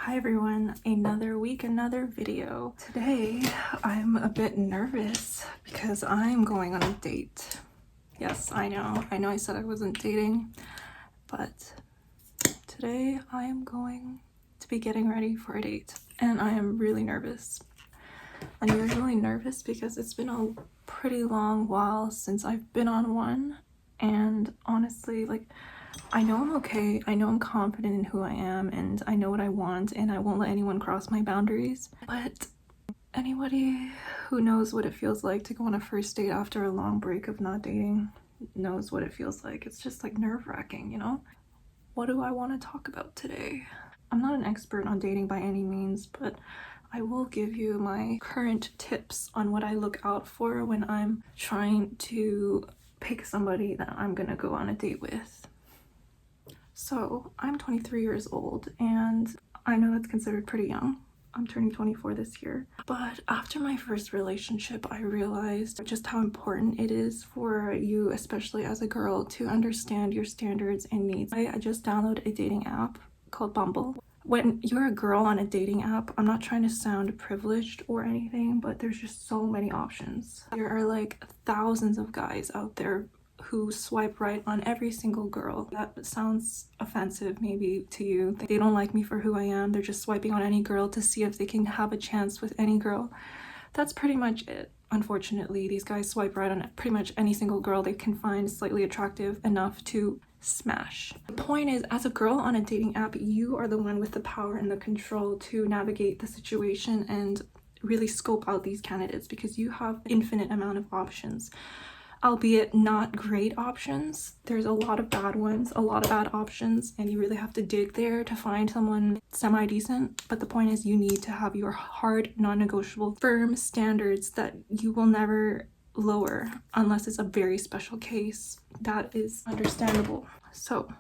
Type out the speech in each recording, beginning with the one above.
Hi everyone, another week, another video. Today I'm a bit nervous because I'm going on a date. Yes, I know I said I wasn't dating, but today I am going to be getting ready for a date and I am really nervous. I'm usually nervous because it's been a pretty long while since I've been on one, and honestly, I know I'm okay, I know I'm confident in who I am, and I know what I want, and I won't let anyone cross my boundaries. But anybody who knows what it feels like to go on a first date after a long break of not dating knows what it feels like. It's just like nerve-wracking, you know? What do I want to talk about today? I'm not an expert on dating by any means, but I will give you my current tips on what I look out for when I'm trying to pick somebody that I'm gonna go on a date with. So I'm 23 years old, and I know that's considered pretty young. I'm turning 24 this year. But after my first relationship, I realized just how important it is for you, especially as a girl, to understand your standards and needs. I just downloaded a dating app called Bumble. When you're a girl on a dating app, I'm not trying to sound privileged or anything, but there's just so many options. There are like thousands of guys out there who swipe right on every single girl. That sounds offensive maybe to you. They don't like me for who I am. They're just swiping on any girl to see if they can have a chance with any girl. That's pretty much it. Unfortunately, these guys swipe right on pretty much any single girl they can find slightly attractive enough to smash. The point is, as a girl on a dating app, you are the one with the power and the control to navigate the situation and really scope out these candidates, because you have infinite amount of options. Albeit not great options. There's a lot of bad ones, a lot of bad options, and you really have to dig there to find someone semi-decent. But the point is, you need to have your hard, non-negotiable, firm standards that you will never lower unless it's a very special case. That is understandable. So,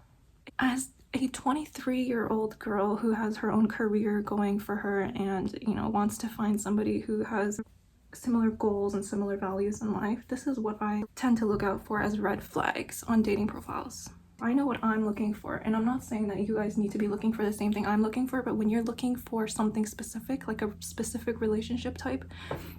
as a 23-year-old girl who has her own career going for her and, wants to find somebody who has similar goals and similar values in life, this is what I tend to look out for as red flags on dating profiles. I know what I'm looking for, and I'm not saying that you guys need to be looking for the same thing I'm looking for, but when you're looking for something specific, like a specific relationship type,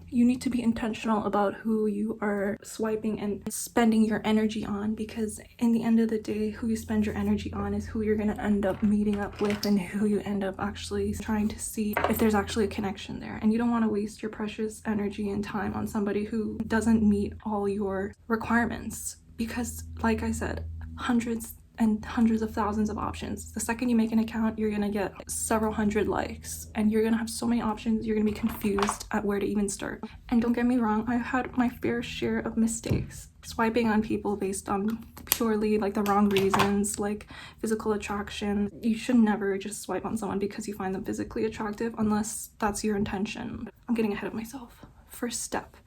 you need to be intentional about who you are swiping and spending your energy on, because in the end of the day, who you spend your energy on is who you're going to end up meeting up with and who you end up actually trying to see if there's actually a connection there. And you don't want to waste your precious energy and time on somebody who doesn't meet all your requirements, because like I said, hundreds and hundreds of thousands of options. The second you make an account, you're gonna get several hundred likes, and you're gonna have so many options, you're gonna be confused at where to even start. And don't get me wrong, I've had my fair share of mistakes swiping on people based on purely the wrong reasons, like physical attraction. You should never just swipe on someone because you find them physically attractive unless that's your intention. I'm getting ahead of myself. First step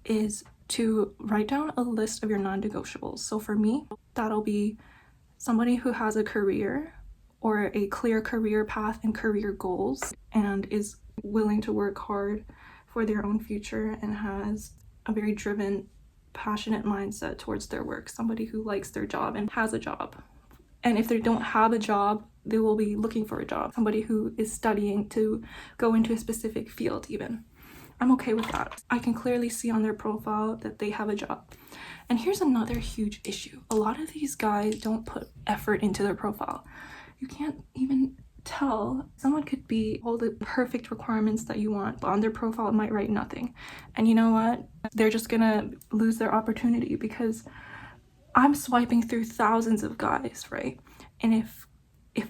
is to write down a list of your non-negotiables. So for me, that'll be somebody who has a career or a clear career path and career goals and is willing to work hard for their own future and has a very driven, passionate mindset towards their work. Somebody who likes their job and has a job. And if they don't have a job, they will be looking for a job. Somebody who is studying to go into a specific field even. I'm okay with that. I can clearly see on their profile that they have a job. And here's another huge issue. A lot of these guys don't put effort into their profile. You can't even tell. Someone could be all the perfect requirements that you want, but on their profile it might write nothing. And you know what? They're just gonna lose their opportunity, because I'm swiping through thousands of guys, right? And if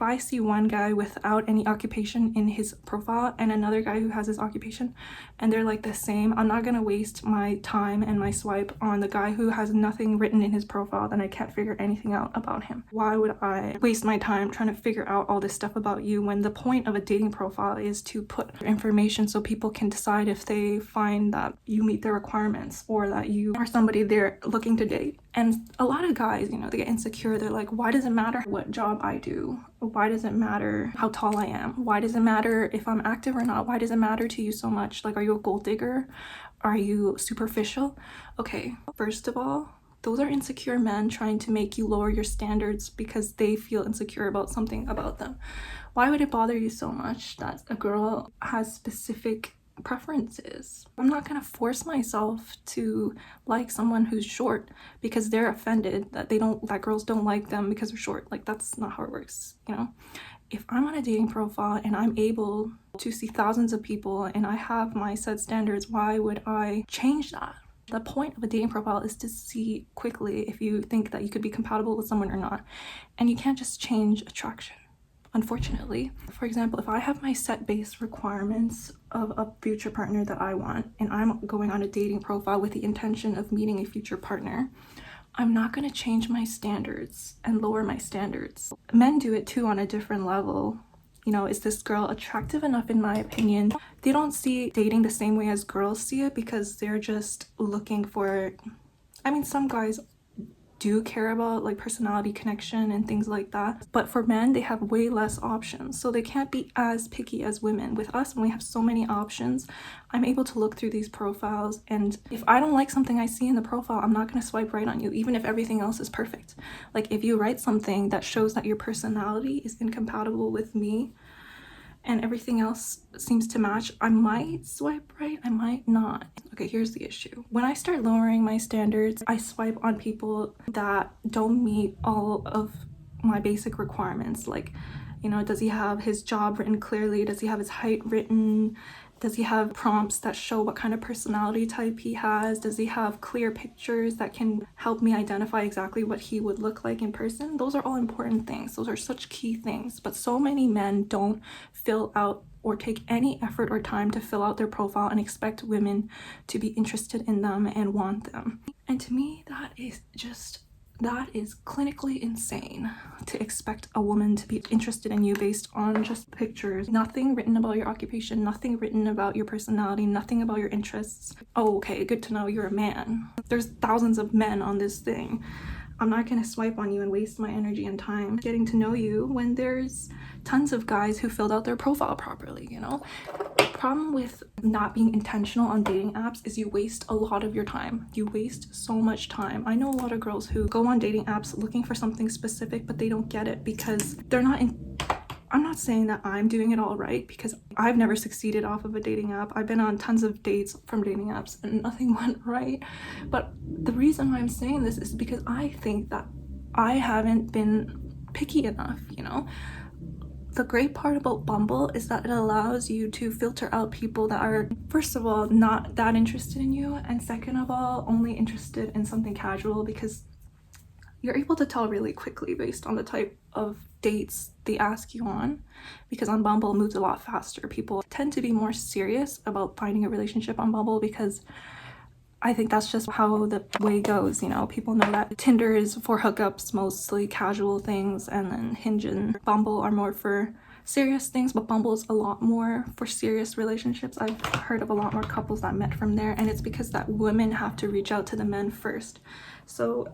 I see one guy without any occupation in his profile and another guy who has his occupation and they're the same, I'm not gonna waste my time and my swipe on the guy who has nothing written in his profile, then I can't figure anything out about him. Why would I waste my time trying to figure out all this stuff about you when the point of a dating profile is to put information so people can decide if they find that you meet their requirements or that you are somebody they're looking to date? And a lot of guys, they get insecure. They're like, why does it matter what job I do? Why does it matter how tall I am? Why does it matter if I'm active or not? Why does it matter to you so much? Are you a gold digger? Are you superficial? Okay, first of all, Those are insecure men trying to make you lower your standards because they feel insecure about something about them. Why would it bother you so much that a girl has specific preferences? I'm not gonna force myself to like someone who's short because they're offended that girls don't like them because they're short. Like, that's not how it works, you know? If I'm on a dating profile and I'm able to see thousands of people and I have my set standards, why would I change that? The point of a dating profile is to see quickly if you think that you could be compatible with someone or not. And you can't just change attraction, unfortunately. For example, if I have my set base requirements of a future partner that I want, and I'm going on a dating profile with the intention of meeting a future partner, I'm not going to change my standards and lower my standards. Men do it too on a different level. You know, is this girl attractive enough? In my opinion, they don't see dating the same way as girls see it because they're just looking for, I mean, some guys do care about like personality connection and things like that, but for men they have way less options, so they can't be as picky as women. With us, when we have so many options, I'm able to look through these profiles, and if I don't like something I see in the profile, I'm not going to swipe right on you even if everything else is perfect. Like, if you write something that shows that your personality is incompatible with me and everything else seems to match, I might swipe right, I might not. Okay, here's the issue. When I start lowering my standards, I swipe on people that don't meet all of my basic requirements. Like, you know, does he have his job written clearly? Does he have his height written? Does he have prompts that show what kind of personality type he has? Does he have clear pictures that can help me identify exactly what he would look like in person? Those are all important things. Those are such key things. But so many men don't fill out or take any effort or time to fill out their profile and expect women to be interested in them and want them. And to me, that is clinically insane, to expect a woman to be interested in you based on just pictures. Nothing written about your occupation, nothing written about your personality, nothing about your interests. Oh, okay, good to know you're a man. There's thousands of men on this thing. I'm not gonna swipe on you and waste my energy and time getting to know you when there's tons of guys who filled out their profile properly, you know? The problem with not being intentional on dating apps is you waste a lot of your time. You waste so much time. I know a lot of girls who go on dating apps looking for something specific, but they don't get it because they're not in. I'm not saying that I'm doing it all right, because I've never succeeded off of a dating app. I've been on tons of dates from dating apps and nothing went right. But the reason why I'm saying this is because I think that I haven't been picky enough, you know? The great part about Bumble is that it allows you to filter out people that are, first of all, not that interested in you, and second of all, only interested in something casual, because you're able to tell really quickly based on the type of dates they ask you on. Because on Bumble, it moves a lot faster. People tend to be more serious about finding a relationship on Bumble because I think that's just how the way goes, you know? People know that Tinder is for hookups, mostly casual things, and then Hinge and Bumble are more for serious things, but Bumble is a lot more for serious relationships. I've heard of a lot more couples that met from there, and it's because that women have to reach out to the men first. So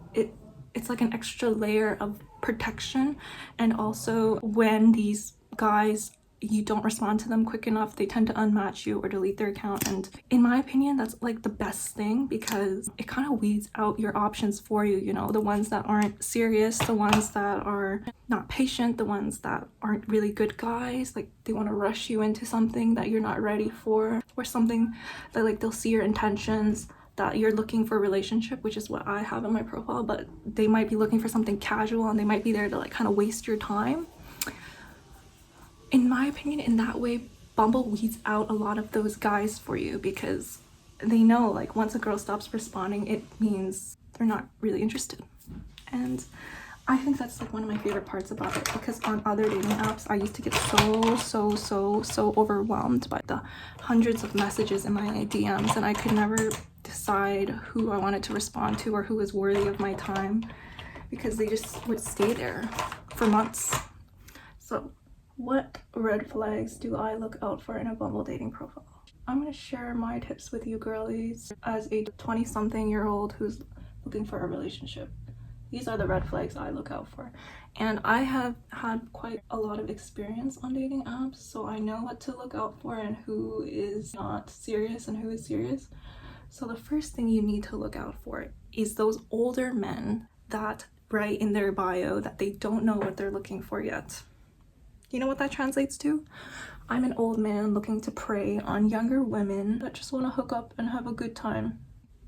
it's like an extra layer of protection, and also when these guys, you don't respond to them quick enough, they tend to unmatch you or delete their account. And in my opinion, that's like the best thing, because it kind of weeds out your options for you, you know, the ones that aren't serious, the ones that are not patient, the ones that aren't really good guys, like they want to rush you into something that you're not ready for, or something that like they'll see your intentions that you're looking for a relationship, which is what I have in my profile, but they might be looking for something casual and they might be there to like kind of waste your time. In my opinion, in that way, Bumble weeds out a lot of those guys for you, because they know like once a girl stops responding, it means they're not really interested. And I think that's like one of my favorite parts about it, because on other dating apps, I used to get so overwhelmed by the hundreds of messages in my DMs, and I could never decide who I wanted to respond to or who was worthy of my time, because they just would stay there for months. So what red flags do I look out for in a Bumble dating profile? I'm going to share my tips with you girlies as a 20-something-year-old who's looking for a relationship. These are the red flags I look out for. And I have had quite a lot of experience on dating apps, so I know what to look out for and who is not serious and who is serious. So the first thing you need to look out for is those older men that write in their bio that they don't know what they're looking for yet. You know what that translates to? I'm an old man looking to prey on younger women that just want to hook up and have a good time.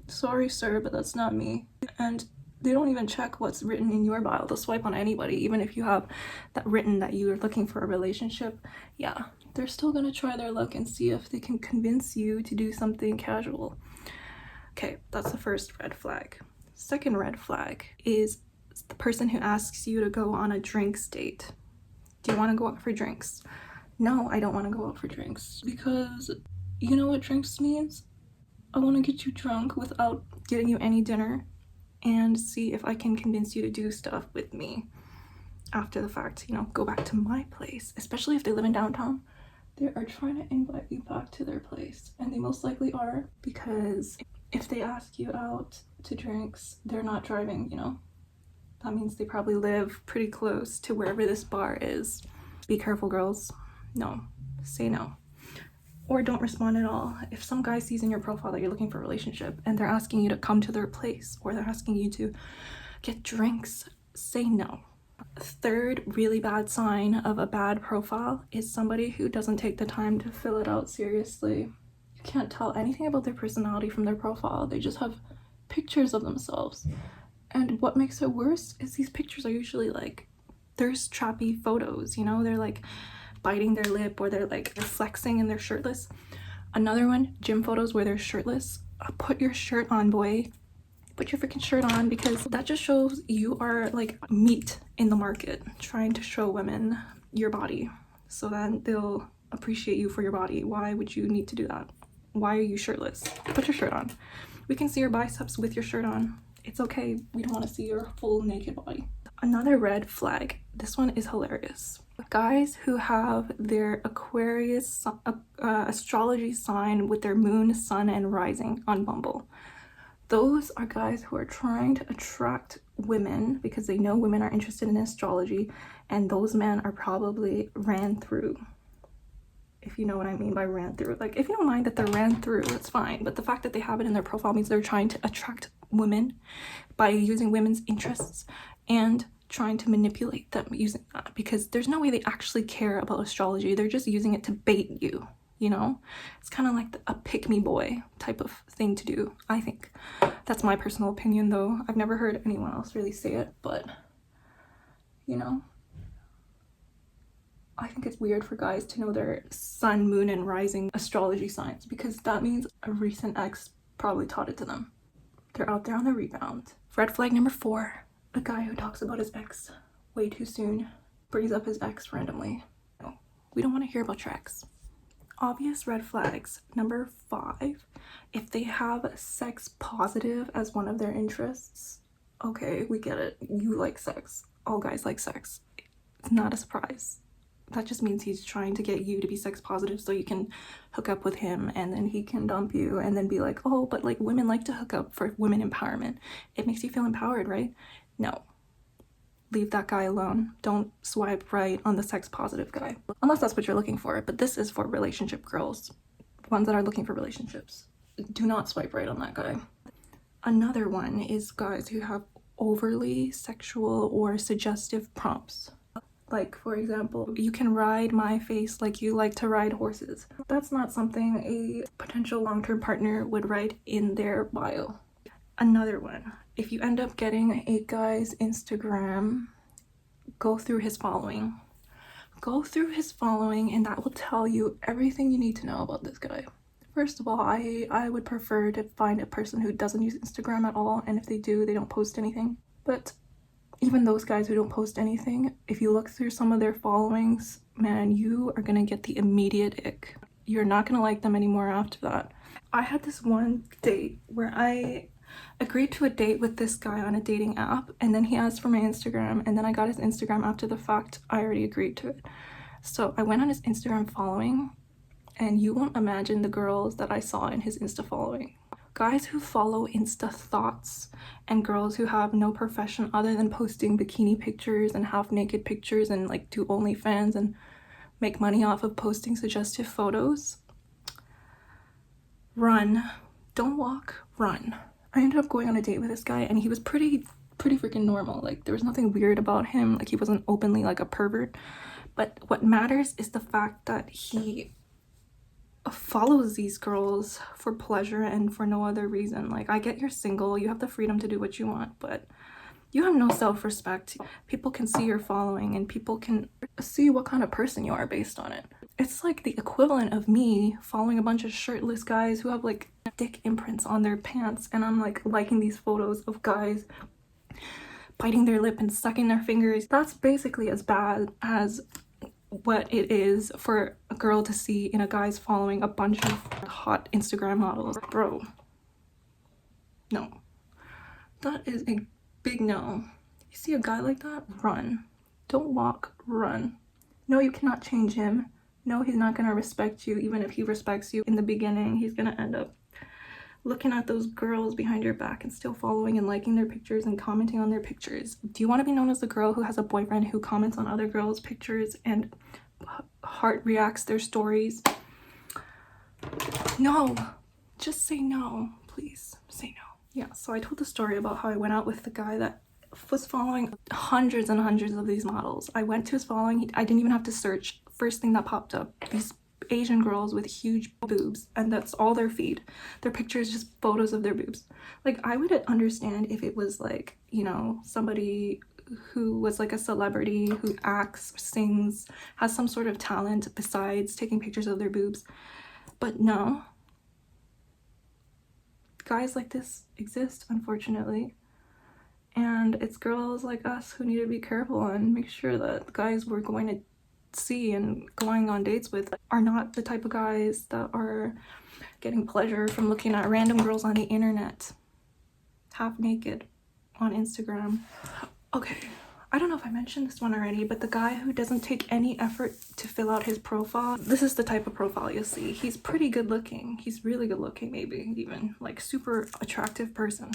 Sorry, sir, but that's not me. And they don't even check what's written in your bio. They'll swipe on anybody, even if you have that written that you're looking for a relationship. Yeah, they're still gonna try their luck and see if they can convince you to do something casual. Okay, that's the first red flag. Second red flag is the person who asks you to go on a drinks date. Do you want to go out for drinks? No, I don't want to go out for drinks, because you know what drinks means? I want to get you drunk without getting you any dinner and see if I can convince you to do stuff with me after the fact. You know, go back to my place, especially if they live in downtown. They are trying to invite you back to their place, and they most likely are, because if they ask you out to drinks, they're not driving, you know? That means they probably live pretty close to wherever this bar is. Be careful, girls. No, say no. Or don't respond at all. If some guy sees in your profile that you're looking for a relationship and they're asking you to come to their place, or they're asking you to get drinks, say no. Third really bad sign of a bad profile is somebody who doesn't take the time to fill it out seriously. You can't tell anything about their personality from their profile. They just have pictures of themselves. And what makes it worse is these pictures are usually like thirst trappy photos, you know? They're like biting their lip, or they're flexing and they're shirtless. Another one, gym photos where they're shirtless. Put your shirt on, boy. Put your freaking shirt on, because that just shows you are like meat in the market, trying to show women your body so that they'll appreciate you for your body. Why would you need to do that? Why are you shirtless? Put your shirt on. We can see your biceps with your shirt on. It's okay. We don't want to see your full naked body. Another red flag. This one is hilarious. Guys who have their Aquarius astrology sign with their moon, sun, and rising on Bumble. Those are guys who are trying to attract women because they know women are interested in astrology, and those men are probably ran through. If you know what I mean by ran through. Like, if you don't mind that they're ran through, that's fine. But the fact that they have it in their profile means they're trying to attract women by using women's interests and trying to manipulate them using that, because there's no way they actually care about astrology. They're just using it to bait you, you know? It's kind of like a pick-me boy type of thing to do, I think. That's my personal opinion, though. I've never heard anyone else really say it, but, you know, I think it's weird for guys to know their sun, moon, and rising astrology signs, because that means a recent ex probably taught it to them. They're out there on the rebound. Red flag number 4. A guy who talks about his ex way too soon, brings up his ex randomly. No, we don't want to hear about your ex. Obvious red flags. Number 5, if they have sex positive as one of their interests. Okay, we get it. You like sex. All guys like sex. It's not a surprise. That just means he's trying to get you to be sex positive so you can hook up with him, and then he can dump you and then be like, oh, but like women like to hook up for women empowerment. It makes you feel empowered, right? No. Leave that guy alone. Don't swipe right on the sex positive guy. Unless that's what you're looking for. But this is for relationship girls. Ones that are looking for relationships. Do not swipe right on that guy. Another one is guys who have overly sexual or suggestive prompts. Like, for example, you can ride my face like you like to ride horses. That's not something a potential long-term partner would write in their bio. Another one, if you end up getting a guy's Instagram, go through his following. Go through his following, and that will tell you everything you need to know about this guy. First of all, I would prefer to find a person who doesn't use Instagram at all, and if they do, they don't post anything. But even those guys who don't post anything, if you look through some of their followings, man, you are gonna get the immediate ick. You're not gonna like them anymore after that. I had this one date where I agreed to a date with this guy on a dating app, and then he asked for my Instagram, and then I got his Instagram after the fact. I already agreed to it. So I went on his Instagram following, and you won't imagine the girls that I saw in his Insta following. Guys who follow Insta thoughts, and girls who have no profession other than posting bikini pictures and half naked pictures and like do OnlyFans and make money off of posting suggestive photos. Run. Don't walk, run. I ended up going on a date with this guy, and he was pretty freaking normal. Like, there was nothing weird about him. Like, he wasn't openly like a pervert. But what matters is the fact that he follows these girls for pleasure and for no other reason. Like, I get you're single, you have the freedom to do what you want, but you have no self-respect. People can see your following, and people can see what kind of person you are based on it. It's like the equivalent of me following a bunch of shirtless guys who have like dick imprints on their pants, and I'm like liking these photos of guys biting their lip and sucking their fingers. That's basically as bad as what it is for a girl to see in a guy's following a bunch of hot Instagram models. Bro, no. That is a big no. You see a guy like that? Run. Don't walk, run. No, you cannot change him. No, he's not gonna respect you. Even if he respects you in the beginning, he's gonna end up looking at those girls behind your back and still following and liking their pictures and commenting on their pictures. Do you want to be known as the girl who has a boyfriend who comments on other girls' pictures and heart reacts their stories? No. Just say no, please. Say no. Yeah, so I told the story about how I went out with the guy that was following hundreds and hundreds of these models. I went to his following. I didn't even have to search. First thing that popped up, these Asian girls with huge boobs, and that's all their feed. Their pictures, just photos of their boobs. Like, I would understand if it was like, you know, somebody who was like a celebrity who acts, sings, has some sort of talent besides taking pictures of their boobs. But no. Guys like this exist, unfortunately. And it's girls like us who need to be careful and make sure that the guys we're going to see and going on dates with are not the type of guys that are getting pleasure from looking at random girls on the internet half naked on Instagram. Okay, I don't know if I mentioned this one already, but the guy who doesn't take any effort to fill out his profile, this is the type of profile you'll see. He's pretty good looking. He's really good looking, maybe even like super attractive person.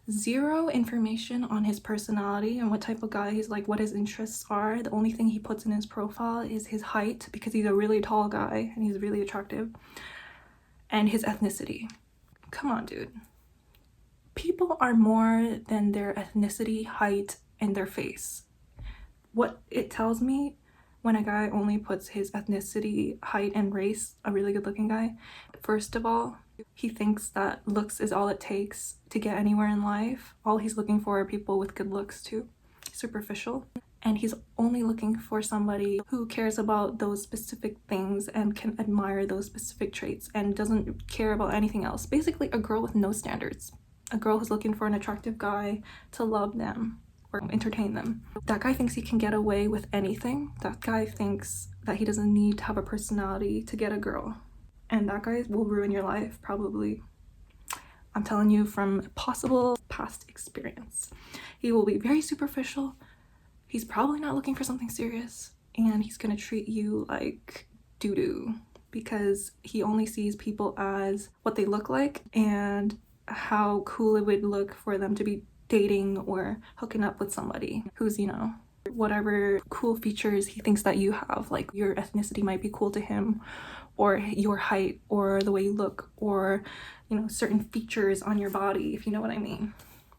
Zero information on his personality and what type of guy he's like, what his interests are. The only thing he puts in his profile is his height, because he's a really tall guy and he's really attractive, and his ethnicity. Come on, dude. People are more than their ethnicity, height, and their face. What it tells me when a guy only puts his ethnicity, height, and race, a really good looking guy, first of all, he thinks that looks is all it takes to get anywhere in life. All he's looking for are people with good looks too. Superficial. And he's only looking for somebody who cares about those specific things and can admire those specific traits and doesn't care about anything else. Basically, a girl with no standards. A girl who's looking for an attractive guy to love them or entertain them. That guy thinks he can get away with anything. That guy thinks that he doesn't need to have a personality to get a girl. And that guy will ruin your life, probably. I'm telling you from possible past experience. He will be very superficial. He's probably not looking for something serious. And he's gonna treat you like doo-doo, because he only sees people as what they look like and how cool it would look for them to be dating or hooking up with somebody who's, you know, whatever cool features he thinks that you have. Like, your ethnicity might be cool to him, or your height, or the way you look, or, you know, certain features on your body, if you know what I mean.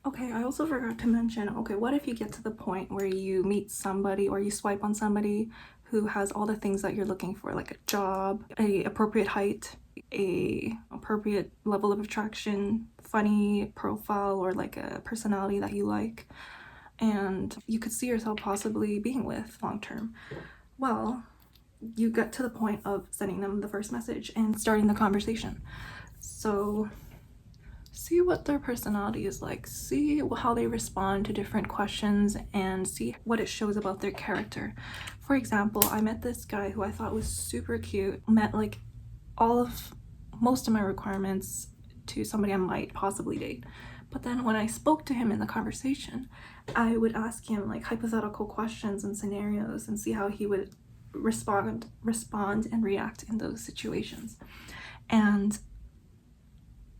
Okay, I also forgot to mention, okay, what if you get to the point where you meet somebody or you swipe on somebody who has all the things that you're looking for, like a job, a appropriate height, a appropriate level of attraction, funny profile, or like a personality that you like, and you could see yourself possibly being with long term. Well, you get to the point of sending them the first message and starting the conversation. So see what their personality is like, see how they respond to different questions, and see what it shows about their character. For example, I met this guy who I thought was super cute, met like most of my requirements to somebody I might possibly date. But then when I spoke to him in the conversation, I would ask him like hypothetical questions and scenarios and see how he would respond and react in those situations. And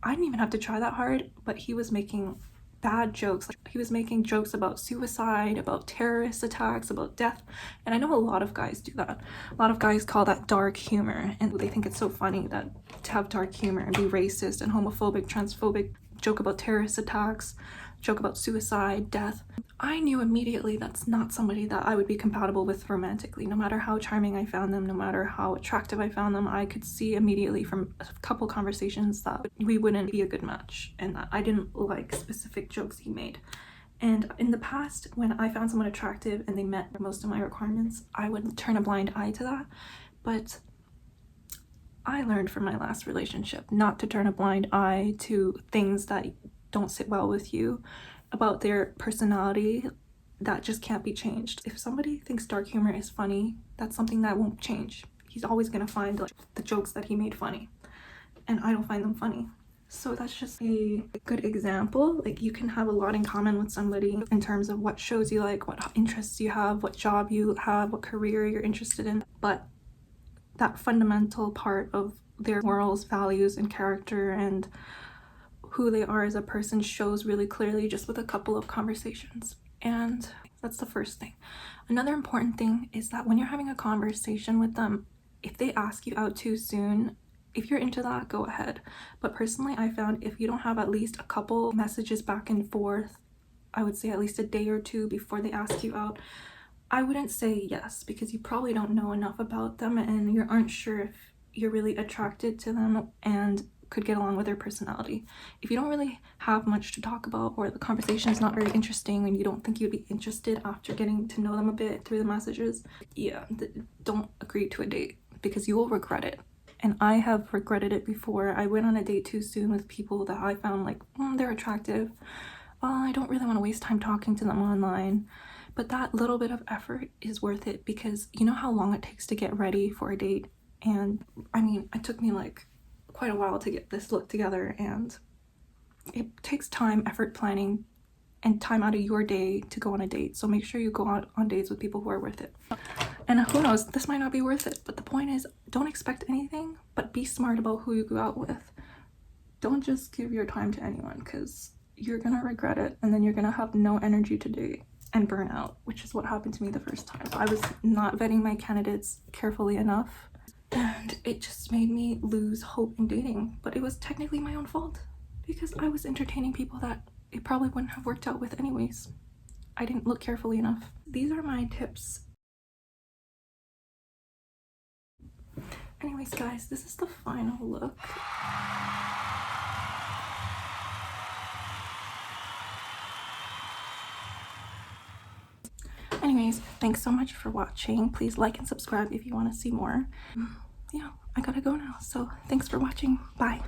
I didn't even have to try that hard, but he was making bad jokes. Like, he was making jokes about suicide, about terrorist attacks, about death. And I know a lot of guys do that. A lot of guys call that dark humor, and they think it's so funny that to have dark humor and be racist and homophobic, transphobic. joke about terrorist attacks, joke about suicide, death. I knew immediately that's not somebody that I would be compatible with romantically. No matter how charming I found them, no matter how attractive I found them, I could see immediately from a couple conversations that we wouldn't be a good match, and that I didn't like specific jokes he made. And in the past, when I found someone attractive and they met most of my requirements, I would turn a blind eye to that. But I learned from my last relationship not to turn a blind eye to things that don't sit well with you, about their personality that just can't be changed. If somebody thinks dark humor is funny, that's something that won't change. He's always gonna find like the jokes that he made funny, and I don't find them funny. So that's just a good example. Like, you can have a lot in common with somebody in terms of what shows you like, what interests you have, what job you have, what career you're interested in, but that fundamental part of their morals, values, and character and who they are as a person shows really clearly just with a couple of conversations. And that's the first thing. Another important thing is that when you're having a conversation with them, if they ask you out too soon, if you're into that, go ahead. But personally, I found if you don't have at least a couple messages back and forth, I would say at least a day or two before they ask you out, I wouldn't say yes, because you probably don't know enough about them and you aren't sure if you're really attracted to them and could get along with their personality. If you don't really have much to talk about, or the conversation is not very interesting and you don't think you'd be interested after getting to know them a bit through the messages, yeah, don't agree to a date, because you will regret it. And I have regretted it before. I went on a date too soon with people that I found like, they're attractive. I don't really want to waste time talking to them online. But that little bit of effort is worth it, because you know how long it takes to get ready for a date. And I mean, it took me like quite a while to get this look together, and it takes time, effort, planning, and time out of your day to go on a date. So make sure you go out on dates with people who are worth it. And who knows, this might not be worth it, but the point is, don't expect anything, but be smart about who you go out with. Don't just give your time to anyone, because you're gonna regret it, and then you're gonna have no energy to date and burn out, which is what happened to me the first time. I was not vetting my candidates carefully enough, and it just made me lose hope in dating. But it was technically my own fault, because I was entertaining people that it probably wouldn't have worked out with anyways. I didn't look carefully enough. These are my tips. Anyways, guys, this is the final look. Anyways, thanks so much for watching. Please like and subscribe if you want to see more. Yeah, I gotta go now, so thanks for watching. Bye.